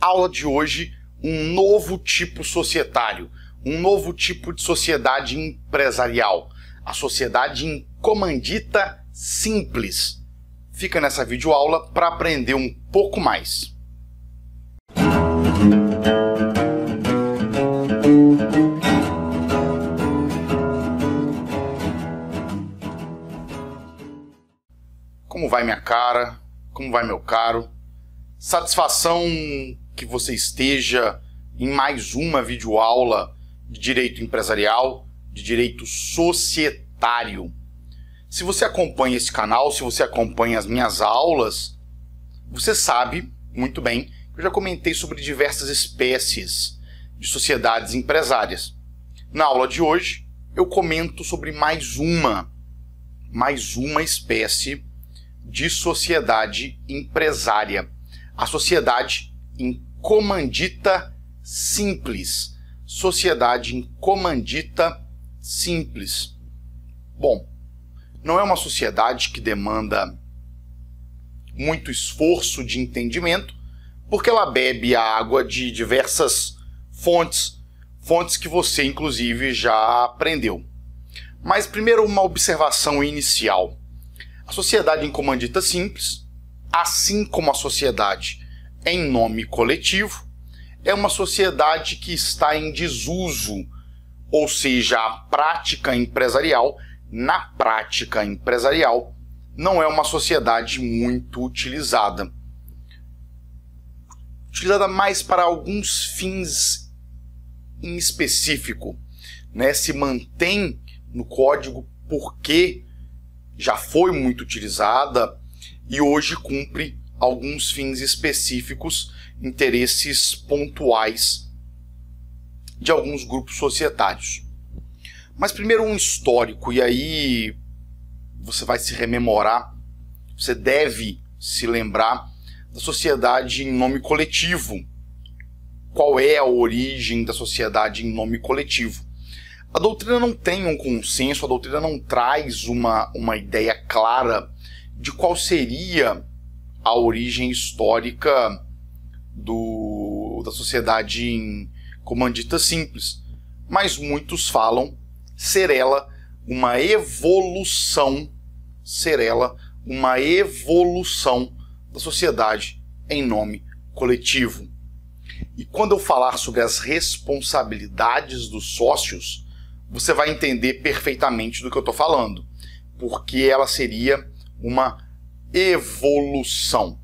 Aula de hoje, um novo tipo societário, um novo tipo de sociedade empresarial, a sociedade em comandita simples. Fica nessa videoaula para aprender um pouco mais. Como vai minha cara? Como vai meu caro? Satisfação que você esteja em mais uma videoaula de direito empresarial, de direito societário. Se você acompanha esse canal, se você acompanha as minhas aulas, você sabe muito bem que eu já comentei sobre diversas espécies de sociedades empresárias. Na aula de hoje, eu comento sobre mais uma espécie de sociedade empresária. A sociedade em comandita simples. Sociedade em comandita simples. Bom, não é uma sociedade que demanda muito esforço de entendimento, porque ela bebe a água de diversas fontes que você inclusive já aprendeu. Mas primeiro uma observação inicial. A sociedade em comandita simples, assim como a sociedade em nome coletivo, é uma sociedade que está em desuso, ou seja, a prática empresarial, na prática empresarial, não é uma sociedade muito utilizada. Utilizada mais para alguns fins em específico, né? Se mantém no código porque já foi muito utilizada e hoje cumpre alguns fins específicos, interesses pontuais de alguns grupos societários. Mas primeiro um histórico, e aí você vai se rememorar, você deve se lembrar da sociedade em nome coletivo. Qual é a origem da sociedade em nome coletivo? A doutrina não tem um consenso, a doutrina não traz uma ideia clara de qual seria a origem histórica da sociedade em comandita simples. Mas muitos falam ser ela uma evolução da sociedade em nome coletivo. E quando eu falar sobre as responsabilidades dos sócios, você vai entender perfeitamente do que eu estou falando, porque ela seria uma evolução.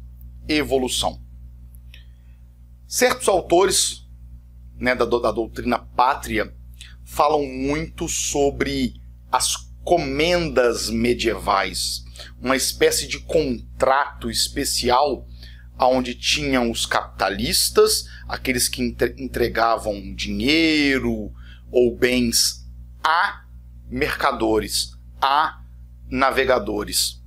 Certos autores, né, da doutrina pátria falam muito sobre as comendas medievais, uma espécie de contrato especial onde tinham os capitalistas, aqueles que entregavam dinheiro ou bens a mercadores, a navegadores,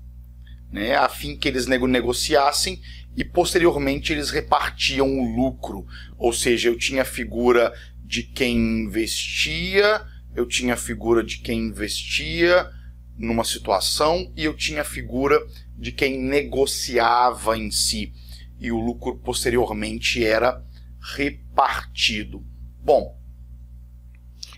né, a fim que eles negociassem e posteriormente eles repartiam o lucro. Ou seja, eu tinha a figura de quem investia, numa situação e eu tinha a figura de quem negociava em si. E o lucro posteriormente era repartido. Bom,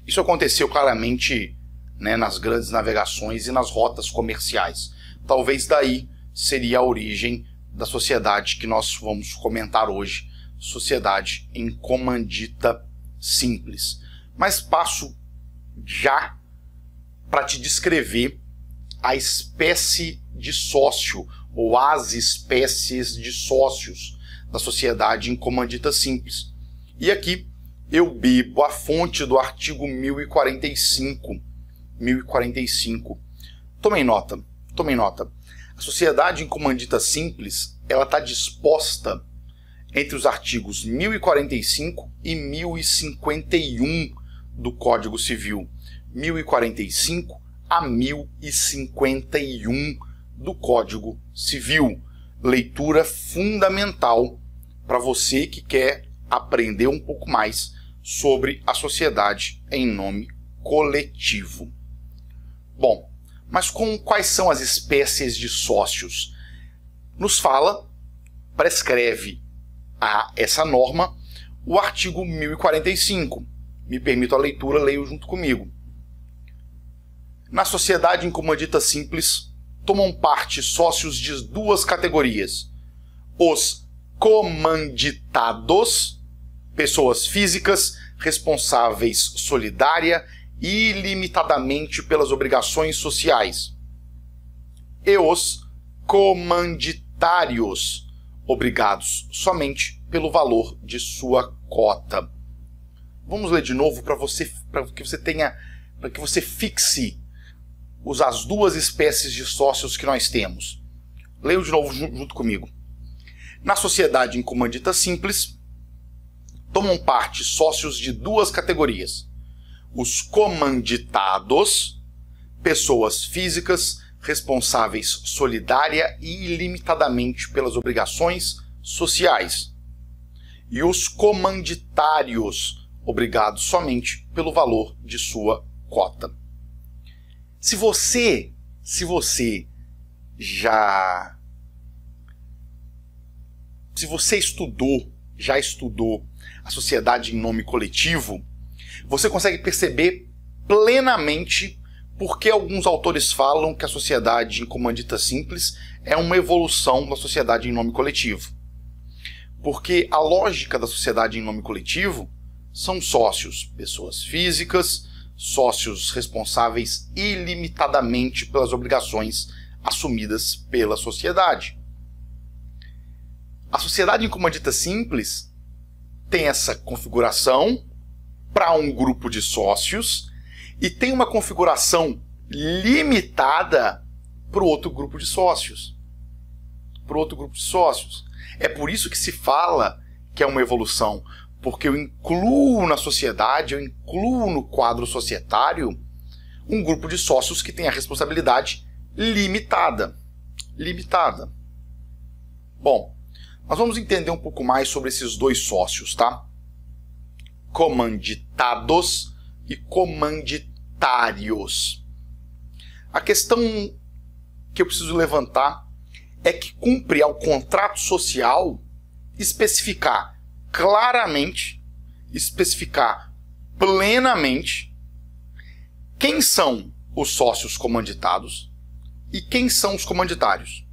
isso aconteceu claramente, né, nas grandes navegações e nas rotas comerciais. Talvez daí seria a origem da sociedade que nós vamos comentar hoje, sociedade em comandita simples. Mas passo já para te descrever a espécie de sócio ou as espécies de sócios da sociedade em comandita simples. E aqui eu bebo a fonte do artigo 1045. Tomem nota. A sociedade em comandita simples, ela está disposta entre os artigos 1045 e 1051 do Código Civil. 1045 a 1051 do Código Civil. Leitura fundamental para você que quer aprender um pouco mais sobre a sociedade em nome coletivo. Bom, mas quais são as espécies de sócios? Nos fala, prescreve a essa norma o artigo 1045. Me permito a leitura, leio junto comigo. Na sociedade em comandita simples, tomam parte sócios de duas categorias: os comanditados, pessoas físicas responsáveis solidária e ilimitadamente pelas obrigações sociais, e os comanditários, obrigados somente pelo valor de sua cota. Vamos ler de novo para que você fixe as duas espécies de sócios que nós temos. Leio de novo junto comigo. Na sociedade em comandita simples, tomam parte sócios de duas categorias: os comanditados, pessoas físicas responsáveis solidária e ilimitadamente pelas obrigações sociais, e os comanditários, obrigados somente pelo valor de sua cota. Se você já estudou a sociedade em nome coletivo, você consegue perceber plenamente por que alguns autores falam que a sociedade em comandita simples é uma evolução da sociedade em nome coletivo. Porque a lógica da sociedade em nome coletivo são sócios, pessoas físicas, sócios responsáveis ilimitadamente pelas obrigações assumidas pela sociedade. A sociedade em comandita simples tem essa configuração para um grupo de sócios e tem uma configuração limitada para o outro grupo de sócios. É por isso que se fala que é uma evolução, porque eu incluo na sociedade, eu incluo no quadro societário um grupo de sócios que tem a responsabilidade limitada. Bom, nós vamos entender um pouco mais sobre esses dois sócios, tá? Comanditados e comanditários. A questão que eu preciso levantar é que cumpre ao contrato social especificar claramente, especificar plenamente quem são os sócios comanditados e quem são os comanditários.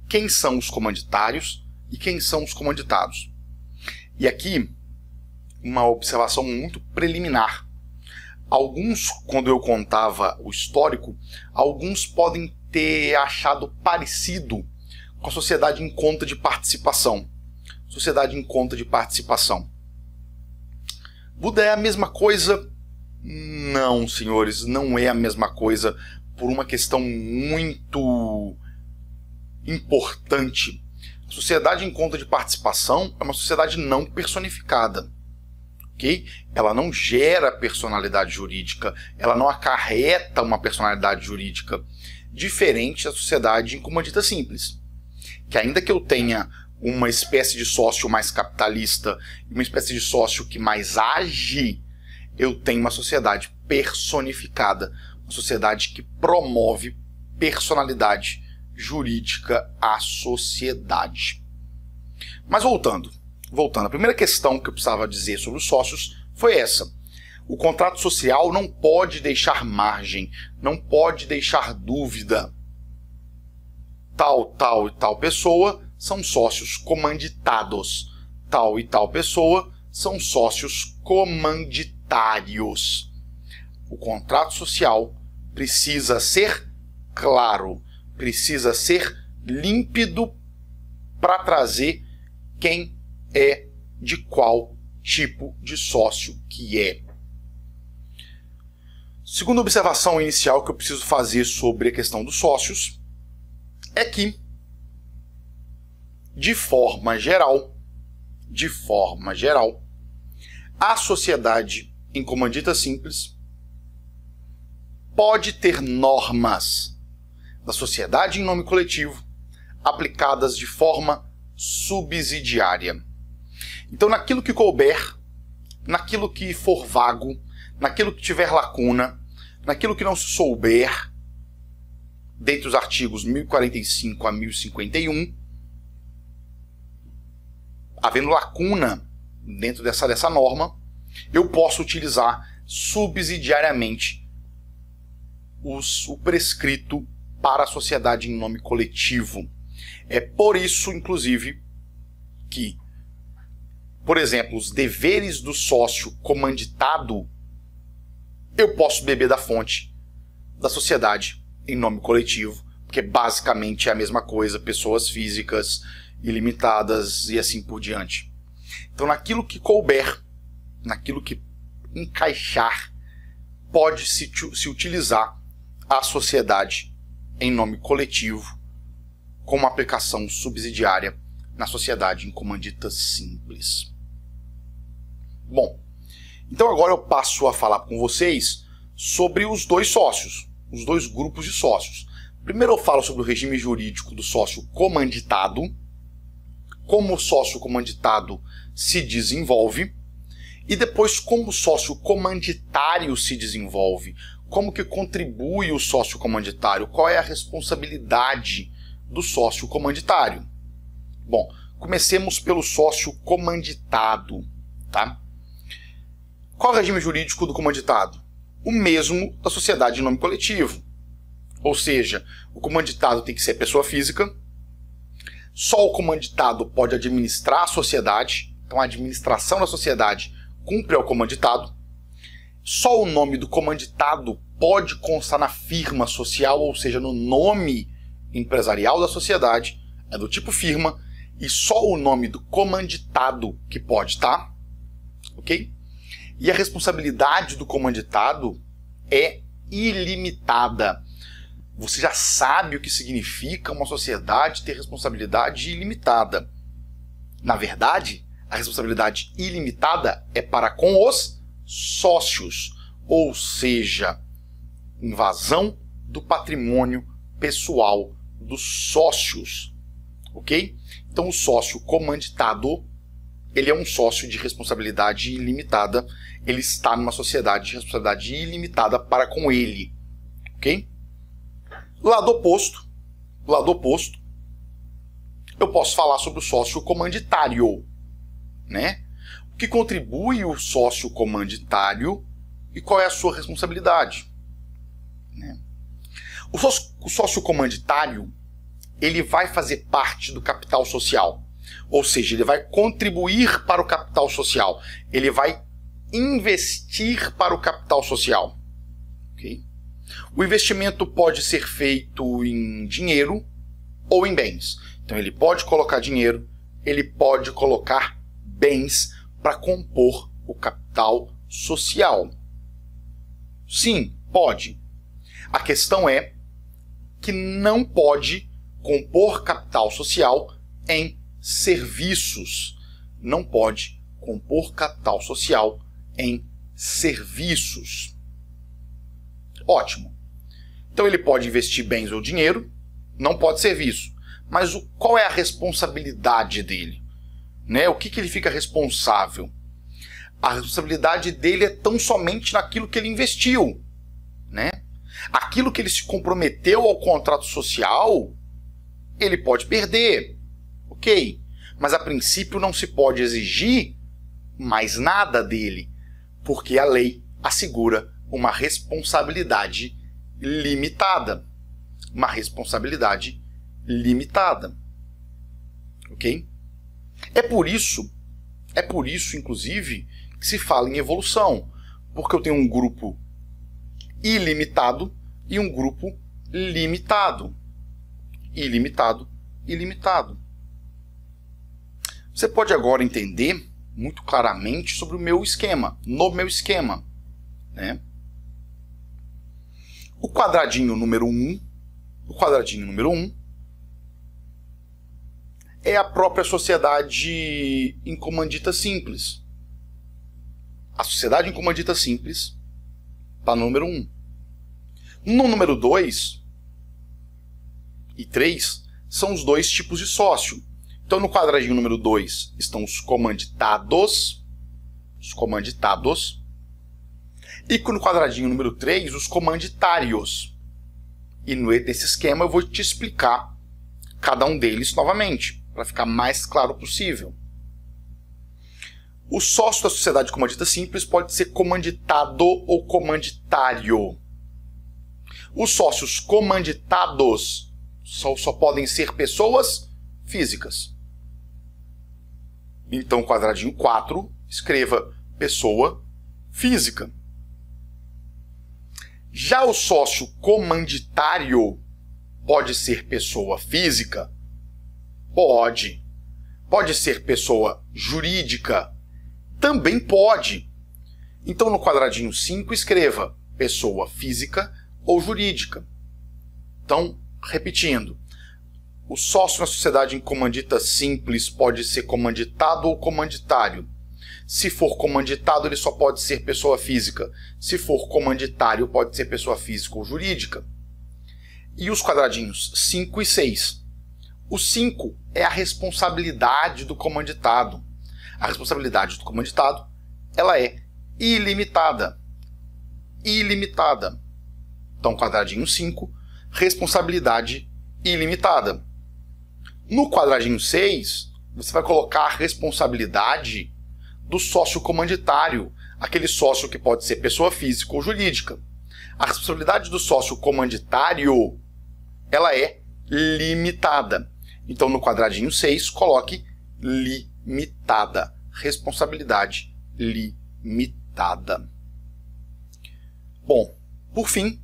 Quem são os comanditários e quem são os comanditados. E aqui, uma observação muito preliminar. Alguns, quando eu contava o histórico, alguns podem ter achado parecido com a sociedade em conta de participação. Sociedade em conta de participação. Buda é a mesma coisa? Não, senhores, não é a mesma coisa, por uma questão muito importante. A sociedade em conta de participação é uma sociedade não personificada. Okay? Ela não gera personalidade jurídica, ela não acarreta uma personalidade jurídica, diferente da sociedade em comandita simples, que ainda que eu tenha uma espécie de sócio mais capitalista e uma espécie de sócio que mais age, eu tenho uma sociedade personificada, uma sociedade que promove personalidade jurídica à sociedade. Mas voltando, a primeira questão que eu precisava dizer sobre os sócios foi essa. O contrato social não pode deixar margem, não pode deixar dúvida. Tal e tal pessoa são sócios comanditados. Tal e tal pessoa são sócios comanditários. O contrato social precisa ser claro, precisa ser límpido para trazer quem é de qual tipo de sócio que é. Segunda observação inicial que eu preciso fazer sobre a questão dos sócios é que, de forma geral, a sociedade em comandita simples pode ter normas da sociedade em nome coletivo aplicadas de forma subsidiária. Então, naquilo que couber, naquilo que for vago, naquilo que tiver lacuna, naquilo que não se souber, dentre os artigos 1045 a 1051, havendo lacuna dentro dessa norma, eu posso utilizar subsidiariamente o prescrito para a sociedade em nome coletivo. É por isso, inclusive, que, por exemplo, os deveres do sócio comanditado, eu posso beber da fonte da sociedade em nome coletivo, porque basicamente é a mesma coisa, pessoas físicas ilimitadas e assim por diante. Então, naquilo que couber, naquilo que encaixar, pode-se utilizar a sociedade em nome coletivo como aplicação subsidiária na sociedade em comandita simples. Bom, então agora eu passo a falar com vocês sobre os dois sócios, os dois grupos de sócios. Primeiro eu falo sobre o regime jurídico do sócio comanditado, como o sócio comanditado se desenvolve, e depois como o sócio comanditário se desenvolve, como que contribui o sócio comanditário, qual é a responsabilidade do sócio comanditário. Bom, comecemos pelo sócio comanditado, tá? Qual é o regime jurídico do comanditado? O mesmo da sociedade em nome coletivo. Ou seja, o comanditado tem que ser pessoa física, só o comanditado pode administrar a sociedade, então a administração da sociedade cumpre ao comanditado, só o nome do comanditado pode constar na firma social, ou seja, no nome empresarial da sociedade, é do tipo firma, e só o nome do comanditado que pode estar, ok? E a responsabilidade do comanditado é ilimitada. Você já sabe o que significa uma sociedade ter responsabilidade ilimitada. Na verdade, a responsabilidade ilimitada é para com os sócios, ou seja, invasão do patrimônio pessoal dos sócios, ok? Então o sócio comanditado, ele é um sócio de responsabilidade ilimitada, ele está numa sociedade de responsabilidade ilimitada para com ele, ok? Lado oposto, eu posso falar sobre o sócio comanditário, né? O que contribui o sócio comanditário e qual é a sua responsabilidade, né? O sócio comanditário, ele vai fazer parte do capital social, ou seja, ele vai contribuir para o capital social, ele vai investir para o capital social, ok? O investimento pode ser feito em dinheiro ou em bens. Então ele pode colocar dinheiro, ele pode colocar bens para compor o capital social. Sim, pode. A questão é que não pode compor capital social em serviços. Não pode compor capital social em serviços. Ótimo. Então ele pode investir bens ou dinheiro, não pode serviço. Mas qual é a responsabilidade dele? Né? O que ele fica responsável? A responsabilidade dele é tão somente naquilo que ele investiu, né? Aquilo que ele se comprometeu ao contrato social, ele pode perder, ok? Mas a princípio não se pode exigir mais nada dele, porque a lei assegura uma responsabilidade limitada. Uma responsabilidade limitada. Ok? É por isso, inclusive, que se fala em evolução. Porque eu tenho um grupo ilimitado e um grupo limitado. Ilimitado e limitado. Você pode agora entender muito claramente sobre o meu esquema, no meu esquema, né? O quadradinho número 1, é a própria sociedade em comandita simples. A sociedade em comandita simples está no número 1. No número 2 e 3 são os dois tipos de sócio. Então no quadradinho número 2 estão os comanditados, e no quadradinho número 3, os comanditários. E nesse esquema eu vou te explicar cada um deles novamente, para ficar mais claro possível. O sócio da sociedade comandita simples pode ser comanditado ou comanditário. Os sócios comanditados só podem ser pessoas físicas. Então, quadradinho 4, escreva pessoa física. Já o sócio comanditário pode ser pessoa física? Pode. Pode ser pessoa jurídica? Também pode. Então, no quadradinho 5, escreva pessoa física ou jurídica. Então, repetindo, o sócio na sociedade em comandita simples pode ser comanditado ou comanditário. Se for comanditado, ele só pode ser pessoa física. Se for comanditário, pode ser pessoa física ou jurídica. E os quadradinhos 5 e 6. O 5 é a responsabilidade do comanditado. A responsabilidade do comanditado, ela é ilimitada. Ilimitada. Então, quadradinho 5, responsabilidade ilimitada. No quadradinho 6, você vai colocar a responsabilidade do sócio comanditário, aquele sócio que pode ser pessoa física ou jurídica. A responsabilidade do sócio comanditário, ela é limitada. Então, no quadradinho 6, coloque limitada. Responsabilidade limitada. Bom, por fim,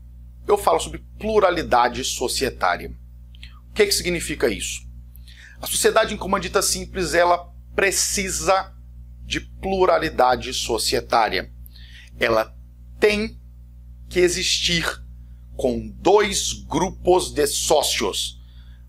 eu falo sobre pluralidade societária. O que significa isso? A sociedade em comandita simples, ela precisa de pluralidade societária. Ela tem que existir com 2 grupos de sócios.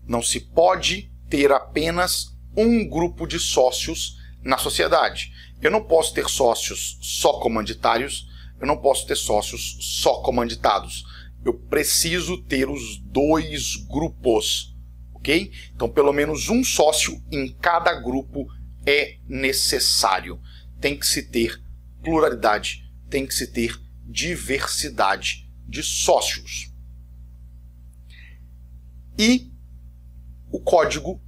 Não se pode ter apenas um grupo de sócios na sociedade. Eu não posso ter sócios só comanditários, eu não posso ter sócios só comanditados. Eu preciso ter os 2 grupos, ok? Então, pelo menos um sócio em cada grupo é necessário. Tem que se ter pluralidade, tem que se ter diversidade de sócios. E o código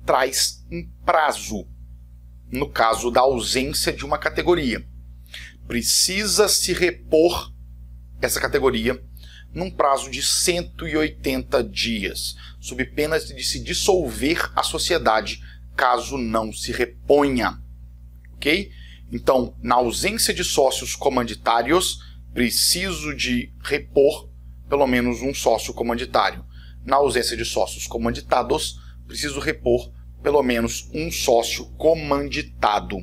traz um prazo, no caso da ausência de uma categoria. Precisa se repor essa categoria num prazo de 180 dias, sob pena de se dissolver a sociedade caso não se reponha. Ok? Então, na ausência de sócios comanditários, preciso de repor pelo menos um sócio comanditário. Na ausência de sócios comanditados, preciso repor pelo menos um sócio comanditado.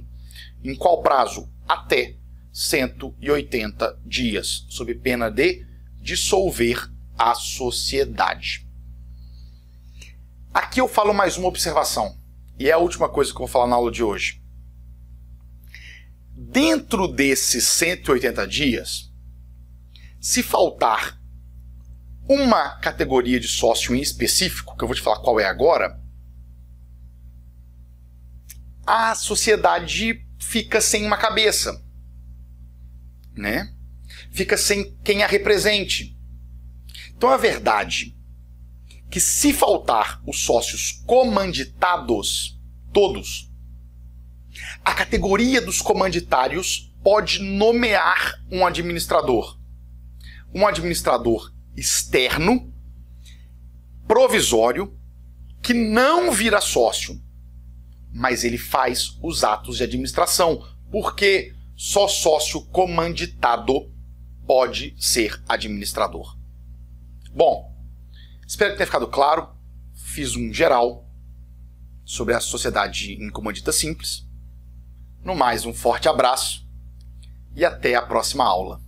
Em qual prazo? Até 180 dias, sob pena de dissolver a sociedade. Aqui eu falo mais uma observação, e é a última coisa que eu vou falar na aula de hoje. Dentro desses 180 dias, se faltar uma categoria de sócio em específico, que eu vou te falar qual é agora, a sociedade fica sem uma cabeça, né? Fica sem quem a represente. Então a verdade é que se faltar os sócios comanditados, todos, a categoria dos comanditários pode nomear um administrador. Um administrador externo, provisório, que não vira sócio, mas ele faz os atos de administração, porque só sócio comanditado pode ser administrador. Bom, espero que tenha ficado claro. Fiz um geral sobre a sociedade em comandita simples. No mais, um forte abraço e até a próxima aula.